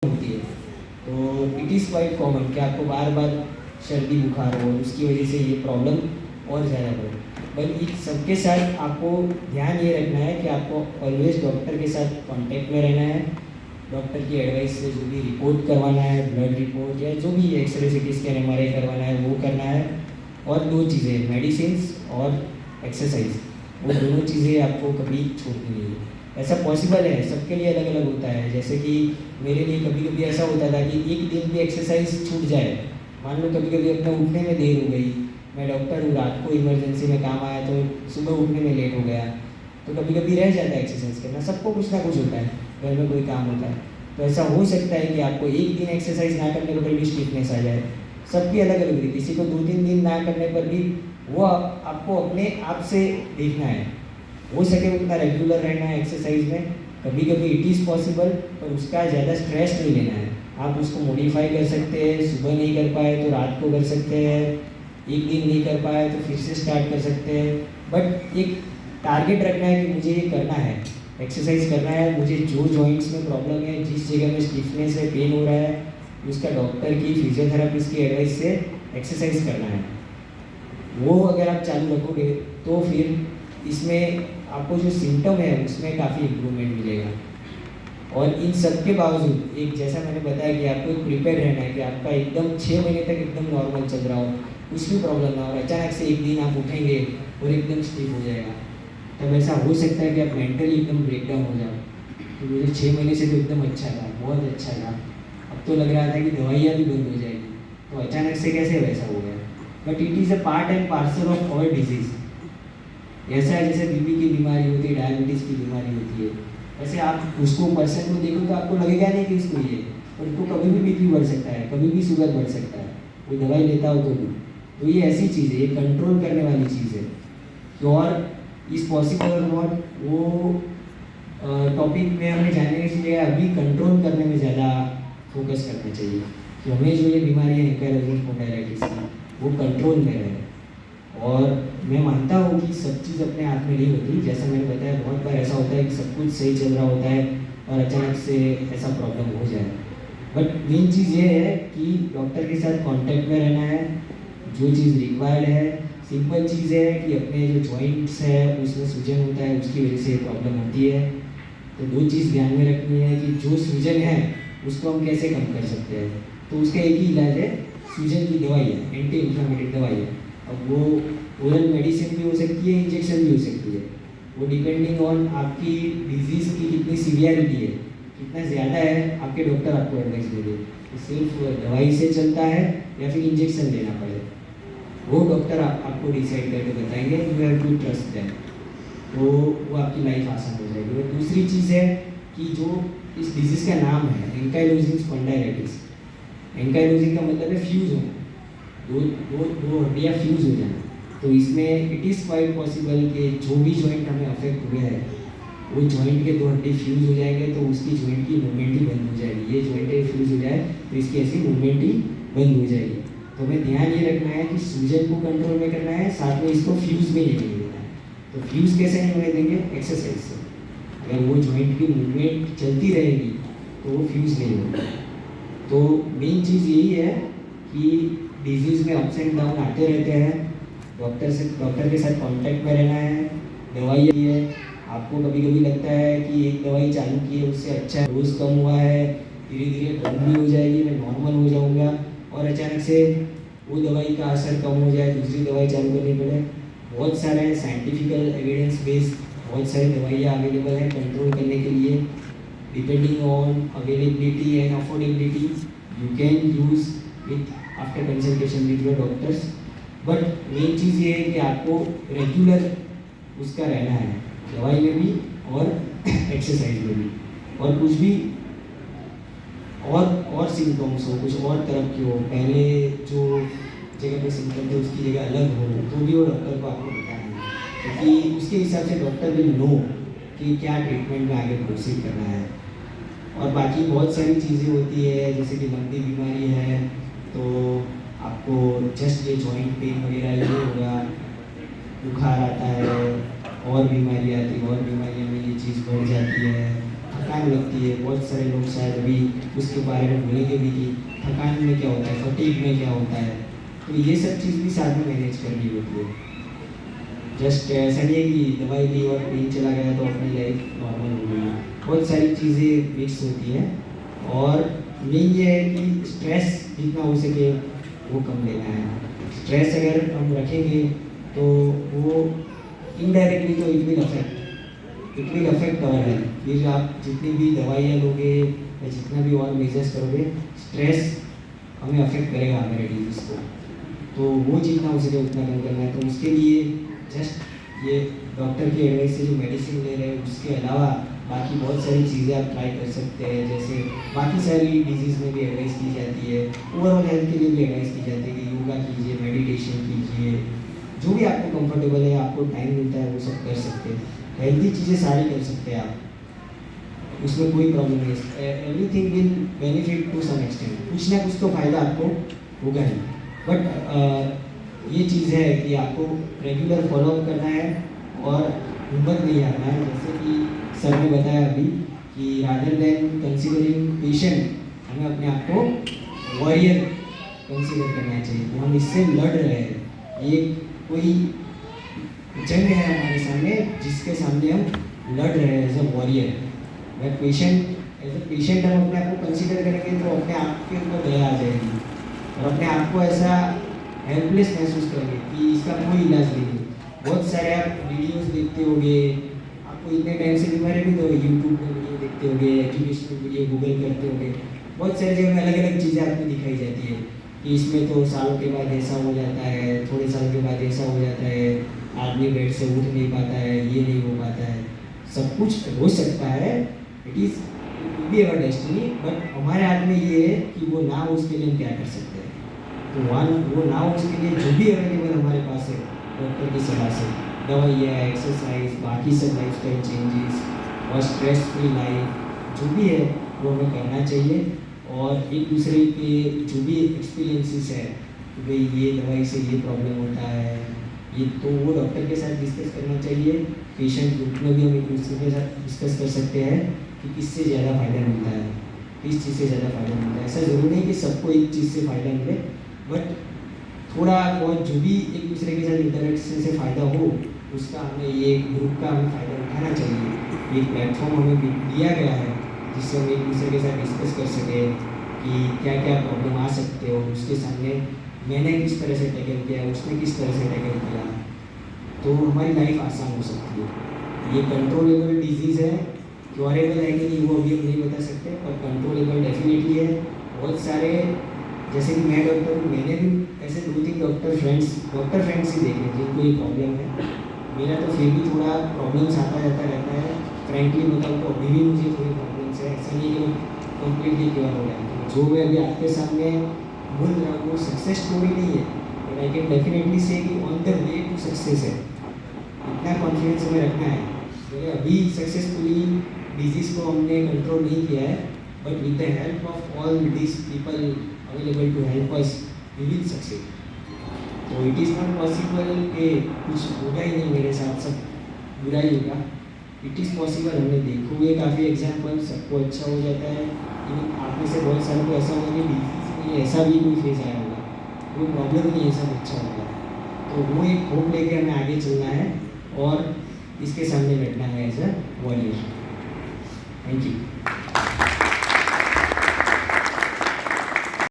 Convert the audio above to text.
होती है। तो इट इज़ क्वाइट कॉमन कि आपको बार बार सर्दी बुखार हो, उसकी वजह से ये प्रॉब्लम और ज़्यादा बढ़े। बट इन सबके साथ आपको ध्यान ये रखना है कि आपको ऑलवेज डॉक्टर के साथ कांटेक्ट में रहना है। डॉक्टर की एडवाइस से जो भी रिपोर्ट करवाना है, ब्लड रिपोर्ट या जो भी एक्सरे सिटी स्कैन एमआरआई करवाना है वो करना है। और दो चीज़ें, मेडिसिन्स और एक्सरसाइज, वो दोनों चीज़ें आपको कभी छोड़नी नहीं है। ऐसा पॉसिबल है, सबके लिए अलग अलग होता है। जैसे कि मेरे लिए कभी कभी ऐसा होता था कि एक दिन की एक्सरसाइज छूट जाए। मान लो कभी कभी अपने उठने में देर हो गई, मैं डॉक्टर हूँ, रात को इमरजेंसी में काम आया तो सुबह उठने में लेट हो गया, तो कभी कभी रह जाता है एक्सरसाइज करना। सबको कुछ ना कुछ होता है, घर में कोई काम होता है, तो ऐसा हो सकता है कि आपको एक दिन एक्सरसाइज ना करने पर भी स्टिफनेस आ जाए। सबकी अलग अलग होती है, किसी को 2-3 दिन ना करने पर भी वो आपको अपने आप से देखना है। हो सके उतना रेगुलर रहना है एक्सरसाइज में। कभी कभी इट इज़ पॉसिबल, पर उसका ज़्यादा स्ट्रेस नहीं लेना है। आप उसको मॉडिफाई कर सकते हैं, सुबह नहीं कर पाए तो रात को कर सकते हैं, एक दिन नहीं कर पाए तो फिर से स्टार्ट कर सकते हैं। बट एक टारगेट रखना है कि मुझे ये करना है, एक्सरसाइज करना है। मुझे जो जॉइंट्स में प्रॉब्लम है, जिस जगह में स्टिफनेस है, पेन हो रहा है, उसका डॉक्टर की, फिजियोथेरापिस्ट की एडवाइस से एक्सरसाइज करना है। वो अगर आप चालू रखोगे तो फिर इसमें आपको जो सिम्टम है उसमें काफ़ी इम्प्रूवमेंट मिलेगा। और इन सब के बावजूद एक, जैसा मैंने बताया कि आपको एक प्रिपेयर रहना है कि आपका एकदम 6 महीने तक एकदम नॉर्मल चल रहा हो, कुछ भी प्रॉब्लम ना हो, अचानक से एक दिन आप उठेंगे और एकदम स्टिफ हो जाएगा। तब ऐसा हो सकता है कि आप मेंटली एकदम ब्रेकडाउन हो जाओ कि मुझे 6 महीने से तो एकदम अच्छा था, बहुत अच्छा था, अब तो लग रहा था कि दवाइयाँ भी बंद हो जाएगी, तो अचानक से कैसे वैसा हो गया। But it is a part and parcel of all disease. ऐसा है जैसे बीपी की बीमारी होती है, डायबिटीज़ की बीमारी होती है, वैसे आप उसको पर्सन को देखो तो आपको लगेगा नहीं कि इसको ये, और उसको कभी भी बीपी बढ़ सकता है, कभी भी शुगर बढ़ सकता है, कोई दवाई लेता हो तो भी। तो ये ऐसी चीज़ है, ये कंट्रोल करने वाली चीज़ है कि और इज़ पॉसिबल और नॉट, वो टॉपिक में हमें जानने की जगह अभी कंट्रोल करने में ज़्यादा फोकस करना चाहिए कि हमें जो ये बीमारी है एंकाइलोसिस स्पॉन्डिलाइटिस की, वो कंट्रोल में रहे। और मैं मानता हूँ कि सब चीज़ अपने हाथ में नहीं होती। जैसा मैंने बताया, बहुत बार ऐसा होता है कि सब कुछ सही चल रहा होता है और अचानक से ऐसा प्रॉब्लम हो जाए। बट मेन चीज़ ये है कि डॉक्टर के साथ कांटेक्ट में रहना है। जो चीज़ रिक्वायर्ड है, सिंपल चीज़ है कि अपने जो जॉइंट्स है उसमें सूजन होता है, उसकी वजह से प्रॉब्लम होती है। तो दो चीज़ ध्यान में रखनी है कि जो सूजन है उसको हम कैसे कम कर सकते हैं। तो उसका एक ही इलाज है, सूजन की दवाई है, एंटी इन्फ्लेमेटरी दवाई है। अब वो ओरल मेडिसिन भी हो सकती है, इंजेक्शन भी हो सकती है, वो डिपेंडिंग ऑन आपकी डिजीज़ की कितनी सीवियरिटी है, कितना ज़्यादा है, आपके डॉक्टर आपको एडवाइस देंगे कि सिर्फ दवाई से चलता है या फिर इंजेक्शन लेना पड़े। वो डॉक्टर आपको डिसाइड करके बताएंगे, you have to trust them. तो वो आपकी लाइफ आसान हो जाएगी। और दूसरी चीज़ है कि जो इस डिजीज़ का नाम है एंकाइलोसिस स्पॉन्डिलाइटिस, एंकाइलोसिस का मतलब है फ्यूज होना, दो दो दो हड्डियाँ फ्यूज हो जाना। तो इसमें इट इज़ क्वाइट पॉसिबल कि जो भी जॉइंट हमें अफेक्ट हुए हैं, वो जॉइंट के दो हड्डी फ्यूज हो जाएंगे तो उसकी जॉइंट की मूवमेंट ही बंद हो जाएगी। ये जॉइंट फ्यूज हो जाए तो इसकी ऐसी मूवमेंट ही बंद हो जाएगी। तो हमें ध्यान ये रखना है कि सूजन को कंट्रोल में करना है, साथ में इसको फ्यूज भी नहीं होने देना है। तो फ्यूज कैसे नहीं होने देंगे? एक्सरसाइज से। अगर वो जॉइंट की मूवमेंट चलती रहेगी तो वो फ्यूज नहीं होगा। तो मेन चीज़ यही है कि डिजीज़ में अप्स एंड डाउन आते रहते हैं, डॉक्टर के साथ कांटेक्ट में रहना है। दवाई यही है, आपको कभी कभी लगता है कि एक दवाई चालू की है उससे अच्छा डोज कम हुआ है, धीरे धीरे बंद भी हो जाएगी, मैं नॉर्मल हो जाऊंगा, और अचानक से वो दवाई का असर कम हो जाए, दूसरी दवाई चालू करनी पड़े। बहुत सारे साइंटिफिकल एविडेंस बेस्ड बहुत सारी दवाइयाँ अवेलेबल हैं कंट्रोल करने के लिए। Depending on availability and affordability you can use with after consultation with your doctors. But main चीज़ ये है कि आपको रेगुलर उसका रहना है, दवाई में भी और एक्सरसाइज में भी। और कुछ भी और सिम्टम्स हो, कुछ और तरफ के हो, पहले जो जगह पे सिम्टम थे उसकी जगह अलग हो, तो भी वो डॉक्टर को आपको बताना है, क्योंकि उसके हिसाब से डॉक्टर विल नो कि क्या ट्रीटमेंट में आगे प्रोसीड करना है। और बाकी बहुत सारी चीज़ें होती है, जैसे कि लंबी बीमारी है तो आपको जस्ट ये जॉइंट पेन वगैरह ये होगा, बुखार आता है, और बीमारी आती है, और बीमारियों में ये चीज़ बढ़ जाती है, थकान लगती है, बहुत सारे लोग शायद अभी उसके बारे में भूलेंगे भी कि थकान में क्या होता है, फटीग में क्या होता है, तो ये सब चीज़ भी साथ में मैनेज करनी होती है। जस्ट ऐसा नहीं है कि दवाई ली और पेन चला गया तो अपनी लाइफ नॉर्मल हो गई। बहुत सारी चीज़ें मिक्स होती हैं और मेन ये है कि स्ट्रेस जितना हो सके वो कम लेना है। स्ट्रेस अगर हम रखेंगे तो वो इनडायरेक्टली तो it will affect our health. फिर आप जितनी भी दवाइयाँ लोगे या जितना भी और मेजर्स करोगे, स्ट्रेस हमें अफेक्ट करेगा हमारे डिजीज़ को। तो वो जितना हो सके उतना कम करना है। तो उसके लिए जस्ट ये डॉक्टर की एडवाइस से जो मेडिसिन ले रहे हैं उसके अलावा बाकी बहुत सारी चीज़ें आप ट्राई कर सकते हैं। जैसे बाकी सारी डिजीज़ में भी एडवाइस की जाती है, ओवरऑल हेल्थ के लिए भी एडवाइस की जाती है कि योगा कीजिए, मेडिटेशन कीजिए, जो भी आपको कंफर्टेबल है, आपको टाइम मिलता है वो सब कर सकते हैं। हेल्दी चीज़ें सारी कर सकते हैं आप, उसमें कोई प्रॉब्लम नहीं है। Everything will benefit to some extent, कुछ ना कुछ तो फ़ायदा आपको होगा ही। बट ये चीज़ है कि आपको रेगुलर फॉलोअप करना है और हिम्मत नहीं हारना है। जैसे कि सर ने बताया अभी कि रादर देन कंसिडरिंग पेशेंट, हमें अपने आप को वॉरियर कंसिडर करना चाहिए। तो हम इससे लड़ रहे हैं, ये कोई जंग है हमारे सामने जिसके सामने हम लड़ रहे हैं एज अ वॉरियर। अगर पेशेंट एज अ पेशेंट हम अपने आप को कंसिडर करेंगे तो अपने आप के ऊपर दया आ जाएगी और अपने आप को ऐसा हेल्पलेस महसूस करेंगे कि इसका कोई इलाज नहीं है। बहुत सारे आप वीडियोस देखते होंगे, आपको इतने टाइम से बीमारी भी तो यूट्यूब में वीडियो देखते होंगे, एजुकेशनल वीडियो गूगल करते होंगे, बहुत सारी जगह में अलग अलग चीज़ें आपको दिखाई जाती है कि इसमें तो सालों के बाद ऐसा हो जाता है, थोड़े साल के बाद ऐसा हो जाता है, आदमी बेड से उठ नहीं पाता है, ये नहीं हो पाता है। सब कुछ हो सकता है, it is be our destiny, but हमारे हाथ में ये है कि वो ना हो उसके लिए हम क्या कर सकते हैं। तो वो ना हो उसके लिए जो भी अवेलेबल हमारे पास है डॉक्टर की सलाह से, दवाइयाँ, एक्सरसाइज, बाकी सब लाइफस्टाइल चेंजेस और स्ट्रेस फ्री लाइफ जो भी है वो हमें करना चाहिए। और एक दूसरे के जो भी एक्सपीरियंसेस है कि भाई ये दवाई से ये प्रॉब्लम होता है, ये तो वो डॉक्टर के साथ डिस्कस करना चाहिए। पेशेंट ग्रुप में भी हम एक दूसरे के साथ डिस्कस कर सकते हैं कि किससे ज़्यादा फ़ायदा मिलता है, किस चीज़ से ज़्यादा फ़ायदा मिलता है। ऐसा ज़रूरी नहीं कि सबको एक चीज़ से फ़ायदा मिले, बट थोड़ा बहुत जो भी एक दूसरे के साथ इंटरेक्शन से फ़ायदा हो उसका हमें ये ग्रुप का हमें फ़ायदा उठाना चाहिए। ये प्लेटफॉर्म हमें दिया गया है जिससे हम एक दूसरे के साथ डिस्कस कर सकें कि क्या क्या प्रॉब्लम आ सकते हो, उसके सामने मैंने किस तरह से टैकल किया, उसने किस तरह से टैकल किया, तो हमारी लाइफ आसान हो सकती है। ये कंट्रोलेबल डिजीज़ है, क्योरेबल है कि नहीं वो अभी हम नहीं बता सकते, पर कंट्रोलेबल डेफिनेटली है। बहुत सारे जैसे कि मैं डॉक्टर हूँ, मैंने भी ऐसे 2-3 डॉक्टर फ्रेंड्स ही देखे जिनको ये प्रॉब्लम है। मेरा तो फिर भी थोड़ा प्रॉब्लम्स आता जाता रहता है, फ्रेंकली बताऊँ तो अभी भी मुझे थोड़ी प्रॉब्लम्स है, ऐसा नहीं कि कम्प्लीटली क्योर हो गया। तो जो मैं अभी आपके सामने बोल रहा हूँ वो सक्सेस स्टोरी नहीं है, but I can definitely say कि on the way to success है। इतना कॉन्फिडेंस हमें रखना है। मैंने अभी सक्सेसफुली डिजीज़ को हमने कंट्रोल नहीं किया है, but with the help of all this people available to help us we will succeed. तो इट इज़ नॉट पॉसिबल कि कुछ होगा ही नहीं मेरे साथ, सब बुरा ही होगा। इट इज़ पॉसिबल, हमने देखे हुए काफ़ी एग्जाम्पल, सबको अच्छा हो जाता है। लेकिन आप में से बहुत सारे को ऐसा होगा कि डिजीज़ में ऐसा भी कोई फेज आया होगा, कोई प्रॉब्लम नहीं है, सब अच्छा होगा। तो वो एक होप लेके हमें आगे चलना है और इसके सामने लड़ना है as a warrior. Thank you.